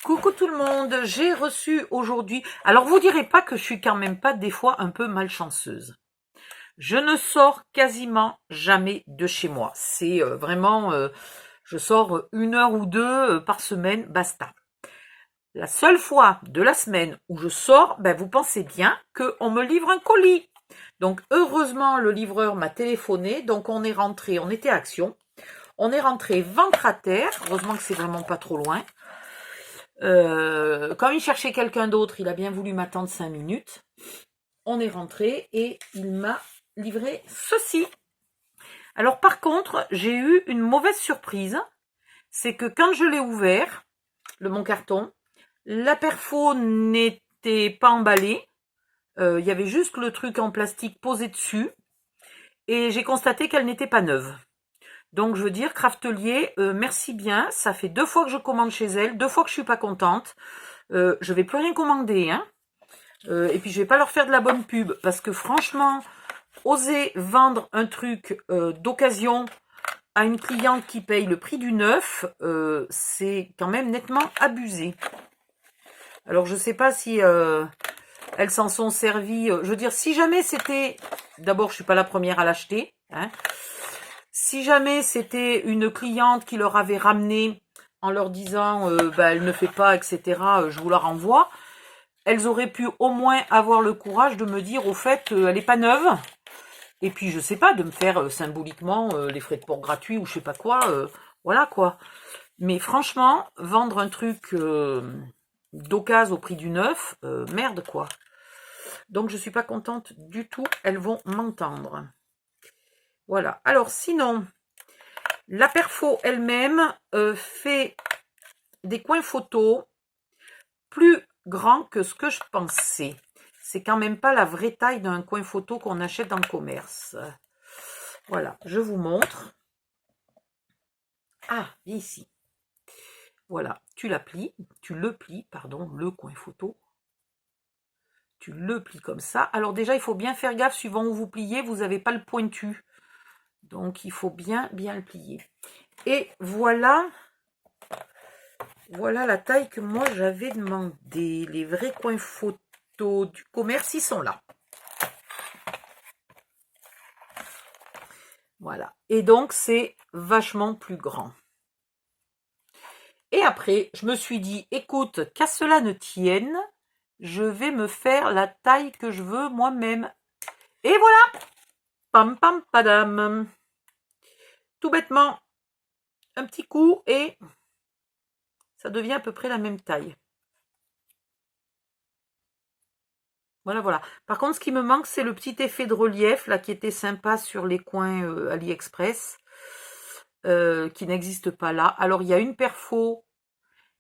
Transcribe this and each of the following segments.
Coucou tout le monde, j'ai reçu aujourd'hui... Alors vous direz pas que je suis quand même pas des fois un peu malchanceuse. Je ne sors quasiment jamais de chez moi. C'est vraiment... je sors 1 heure ou deux par semaine, basta. La seule fois de la semaine où je sors, ben vous pensez bien qu'on me livre un colis. Donc heureusement le livreur m'a téléphoné, donc on est rentré, on était à Action. On est rentré ventre à terre, heureusement que c'est vraiment pas trop loin. Comme il cherchait quelqu'un d'autre, il a bien voulu m'attendre 5 minutes. On est rentré et il m'a livré ceci. Alors par contre, j'ai eu une mauvaise surprise. C'est que quand je l'ai ouvert, mon carton, la perfo n'était pas emballée. Il y avait juste le truc en plastique posé dessus. Et j'ai constaté qu'elle n'était pas neuve. Donc je veux dire, Craftelier, merci bien. Ça fait 2 fois que je commande chez elle, 2 fois que je suis pas contente. Je vais plus rien commander, hein. Et puis je vais pas leur faire de la bonne pub parce que franchement, oser vendre un truc d'occasion à une cliente qui paye le prix du neuf, c'est quand même nettement abusé. Alors je sais pas si elles s'en sont servies. Je veux dire, si jamais c'était... D'abord, je suis pas la première à l'acheter, hein. Si jamais c'était une cliente qui leur avait ramené en leur disant elle ne fait pas, etc., je vous la renvoie, elles auraient pu au moins avoir le courage de me dire au fait elle n'est pas neuve. Et puis je sais pas, de me faire symboliquement les frais de port gratuits ou je sais pas quoi, voilà quoi. Mais franchement, vendre un truc d'occasion au prix du neuf, merde quoi. Donc je suis pas contente du tout, elles vont m'entendre. Voilà, alors sinon... La perfo elle-même fait des coins photos plus grands que ce que je pensais. C'est quand même pas la vraie taille d'un coin photo qu'on achète dans le commerce. Voilà, je vous montre. Ah, ici. Voilà, tu le plies, pardon, le coin photo. Tu le plies comme ça. Alors déjà, il faut bien faire gaffe, suivant où vous pliez, vous n'avez pas le pointu. Donc, il faut bien le plier. Et voilà la taille que moi j'avais demandé. Les vrais coins photos du commerce, ils sont là. Voilà. Et donc, c'est vachement plus grand. Et après, je me suis dit, écoute, qu'à cela ne tienne, je vais me faire la taille que je veux moi-même. Et voilà! Pam pam padam! Tout bêtement, un petit coup et ça devient à peu près la même taille. Voilà. Par contre, ce qui me manque, c'est le petit effet de relief, là, qui était sympa sur les coins AliExpress, qui n'existe pas là. Alors, il y a une perfo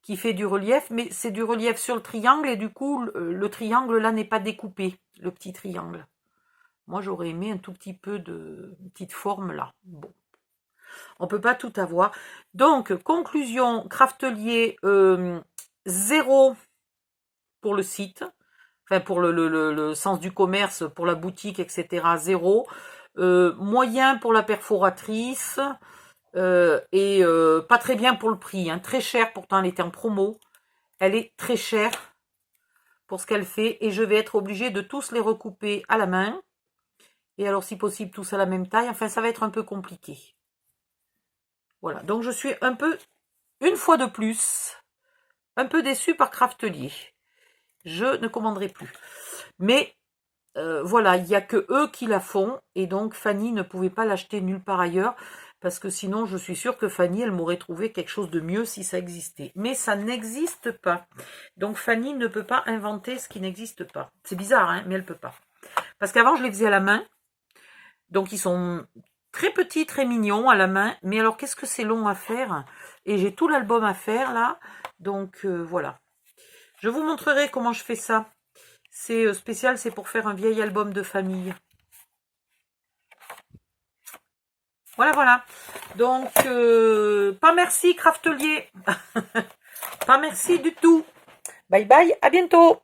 qui fait du relief, mais c'est du relief sur le triangle, et du coup, le triangle, là, n'est pas découpé, le petit triangle. Moi, j'aurais aimé un tout petit peu de petite forme, là. Bon. On peut pas tout avoir. Donc, conclusion, Craftelier, 0 pour le site. Enfin, pour le sens du commerce, pour la boutique, etc., 0. Moyen pour la perforatrice. Et pas très bien pour le prix. Hein. Très cher, pourtant elle était en promo. Elle est très chère pour ce qu'elle fait. Et je vais être obligée de tous les recouper à la main. Et alors, si possible, tous à la même taille. Enfin, ça va être un peu compliqué. Voilà. Donc, je suis un peu, une fois de plus, un peu déçue par Craftelier. Je ne commanderai plus. Mais voilà, il n'y a que eux qui la font. Et donc, Fanny ne pouvait pas l'acheter nulle part ailleurs. Parce que sinon, je suis sûre que Fanny, elle m'aurait trouvé quelque chose de mieux si ça existait. Mais ça n'existe pas. Donc, Fanny ne peut pas inventer ce qui n'existe pas. C'est bizarre, hein, mais elle ne peut pas. Parce qu'avant, je les faisais à la main. Donc, ils sont très petits, très mignons à la main. Mais alors, qu'est-ce que c'est long à faire? Et j'ai tout l'album à faire, là. Donc, voilà. Je vous montrerai comment je fais ça. C'est spécial, c'est pour faire un vieil album de famille. Voilà. Donc, pas merci Craftelier. Pas merci du tout. Bye bye, à bientôt.